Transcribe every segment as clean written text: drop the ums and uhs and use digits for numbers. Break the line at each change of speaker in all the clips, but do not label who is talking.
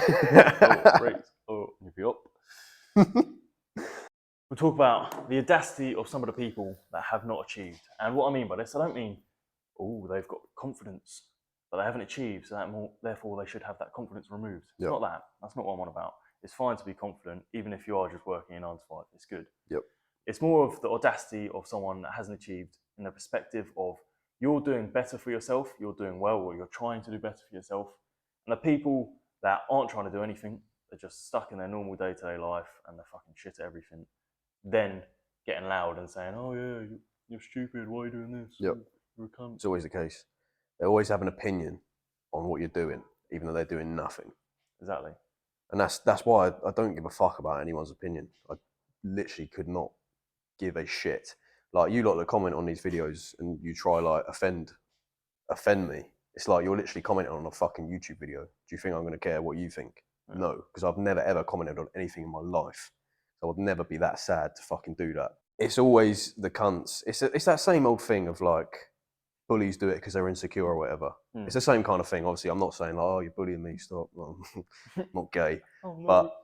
Oh, raise. Oh, give you up. We'll talk about the audacity of some of the people that have not achieved. And what I mean by this, I don't mean, oh, they've got confidence, but they haven't achieved, so therefore they should have that confidence removed. It's not that. That's not what I'm on about. It's fine to be confident, even if you are just working in 9 to 5. It's good.
Yep.
It's more of the audacity of someone that hasn't achieved in the perspective of you're doing better for yourself, you're doing well, or you're trying to do better for yourself. And the people that aren't trying to do anything, they're just stuck in their normal day-to-day life and they're fucking shit at everything. Then getting loud and saying, "Oh yeah, you're stupid. Why are you doing this?
Yep.
You're a cunt."
It's always the case. They always have an opinion on what you're doing, even though they're doing nothing.
Exactly.
And that's why I don't give a fuck about anyone's opinion. I literally could not give a shit. Like, you lot that comment on these videos and you try like offend me. It's like you're literally commenting on a fucking YouTube video. Do you think I'm going to care what you think? Yeah. No, because I've never ever commented on anything in my life. So I would never be that sad to fucking do that. It's always the cunts. It's that same old thing of like, bullies do it because they're insecure or whatever. It's the same kind of thing. Obviously, I'm not saying like, oh, you're bullying me, stop. Well, I'm not gay.
Oh, no.
But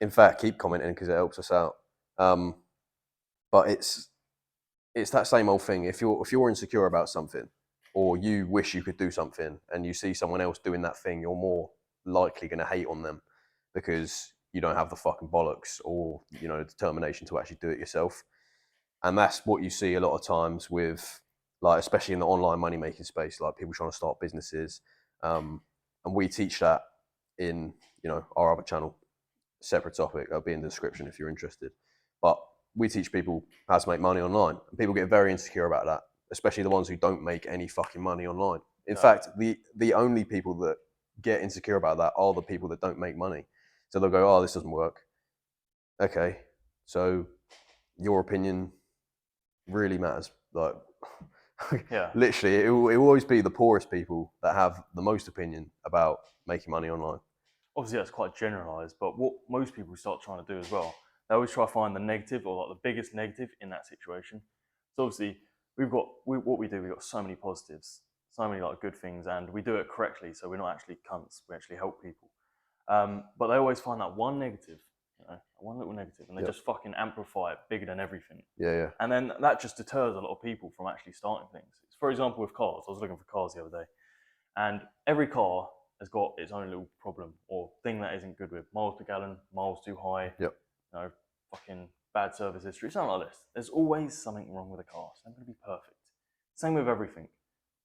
in fact, keep commenting because it helps us out. But it's that same old thing. If you're insecure about something, or you wish you could do something, and you see someone else doing that thing, you're more likely going to hate on them because you don't have the fucking bollocks or the determination to actually do it yourself. And that's what you see a lot of times with, like, especially in the online money making space, like people trying to start businesses. And we teach that in our other channel, separate topic. I'll be in the description if you're interested. But we teach people how to make money online, and people get very insecure about that, especially the ones who don't make any fucking money online. In fact, the only people that get insecure about that are the people that don't make money. So they'll go, "Oh, this doesn't work." Okay, so your opinion really matters. Like,
Yeah.
literally, it will always be the poorest people that have the most opinion about making money online.
Obviously, that's quite generalized, but what most people start trying to do as well, they always try to find the negative or like the biggest negative in that situation. So obviously, what we do. We've got so many positives, so many like good things, and we do it correctly. So we're not actually cunts. We actually help people. But they always find that one negative, one little negative, and they just fucking amplify it bigger than everything.
Yeah.
And then that just deters a lot of people from actually starting things. For example, with cars, I was looking for cars the other day, and every car has got its own little problem or thing that isn't good with miles per gallon, miles too high, fucking bad service history, something like this. There's always something wrong with a car. It's never going to be perfect. Same with everything,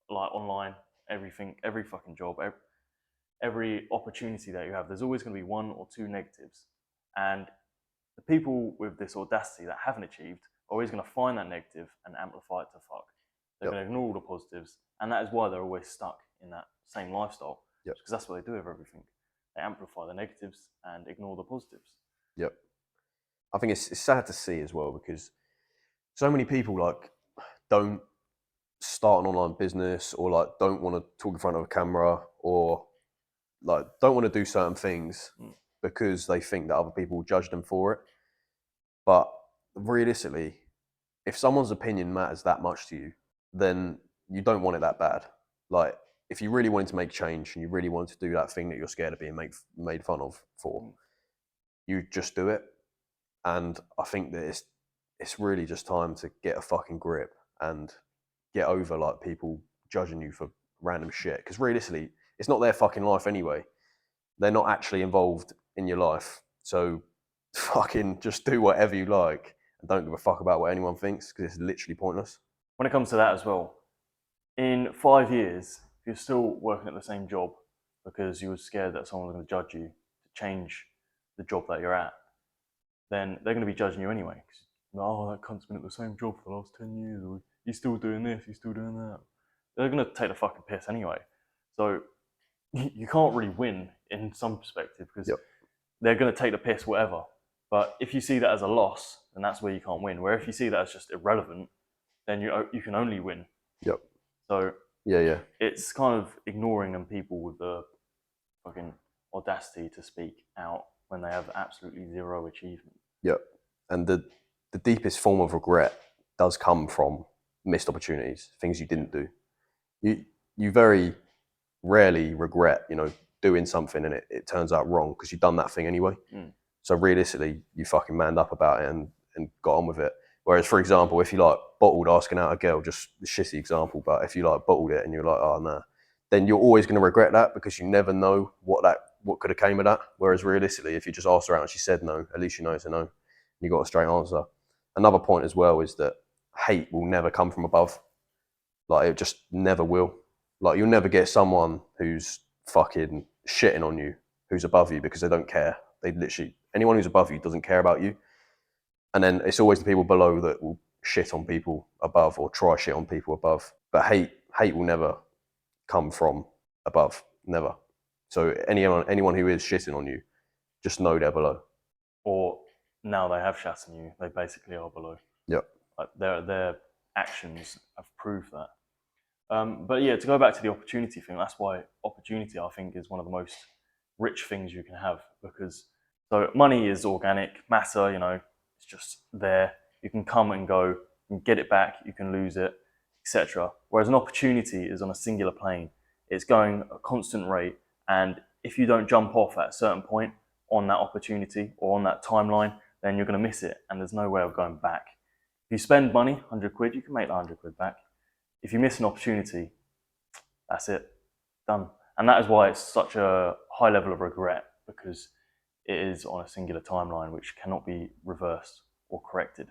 like online, everything, every fucking job, every opportunity that you have. There's always going to be one or two negatives, and the people with this audacity that haven't achieved are always going to find that negative and amplify it to fuck. They're going to ignore all the positives, and that is why they're always stuck in that same lifestyle. Because that's what they do with everything. They amplify the negatives and ignore the positives.
Yep. I think it's sad to see as well, because so many people like don't start an online business, or like don't want to talk in front of a camera, or like don't want to do certain things because they think that other people will judge them for it. But realistically, if someone's opinion matters that much to you, then you don't want it that bad. Like, if you really wanted to make change and you really wanted to do that thing that you're scared of being made fun of for, you just do it. And I think that it's really just time to get a fucking grip and get over like people judging you for random shit. Because realistically, it's not their fucking life anyway. They're not actually involved in your life. So fucking just do whatever you like and don't give a fuck about what anyone thinks, because it's literally pointless.
When it comes to that as well, in 5 years, if you're still working at the same job because you were scared that someone was going to judge you to change the job that you're at, then they're going to be judging you anyway. Oh, that cunt's been at the same job for the last 10 years, or he's still doing this, he's still doing that. They're going to take the fucking piss anyway. So you can't really win in some perspective, because they're going to take the piss, whatever. But if you see that as a loss, then that's where you can't win. Where if you see that as just irrelevant, then you can only win.
Yep.
So
yeah,
it's kind of ignoring them people with the fucking audacity to speak out when they have absolutely zero achievement.
Yep. And the deepest form of regret does come from missed opportunities, things you didn't do. You very rarely regret, doing something and it turns out wrong because you've done that thing anyway.
Mm.
So realistically, you fucking manned up about it and got on with it. Whereas, for example, if you like bottled asking out a girl, just a shitty example, but if you like bottled it and you're like, oh no, then you're always going to regret that because you never know what could have came of that. Whereas realistically, if you just asked her out and she said no, at least you know it's a no. And you got a straight answer. Another point as well is that hate will never come from above. Like it just never will. Like you'll never get someone who's fucking shitting on you who's above you because they don't care. They literally, anyone who's above you doesn't care about you. And then it's always the people below that will shit on people above or try shit on people above. But hate will never come from above. Never. So anyone who is shitting on you, just know they're below.
Or now they have shat on you, they basically are below.
Yep.
Like their actions have proved that. But yeah, to go back to the opportunity thing, that's why opportunity, I think, is one of the most rich things you can have, because so money is organic matter, it's just there. You can come and go, you can get it back, you can lose it, etc. Whereas an opportunity is on a singular plane. It's going at a constant rate, and if you don't jump off at a certain point on that opportunity or on that timeline, then you're going to miss it, and there's no way of going back. If you spend money, 100 quid, you can make that 100 quid back. If you miss an opportunity, that's it, done. And that is why it's such a high level of regret, because it is on a singular timeline which cannot be reversed or corrected.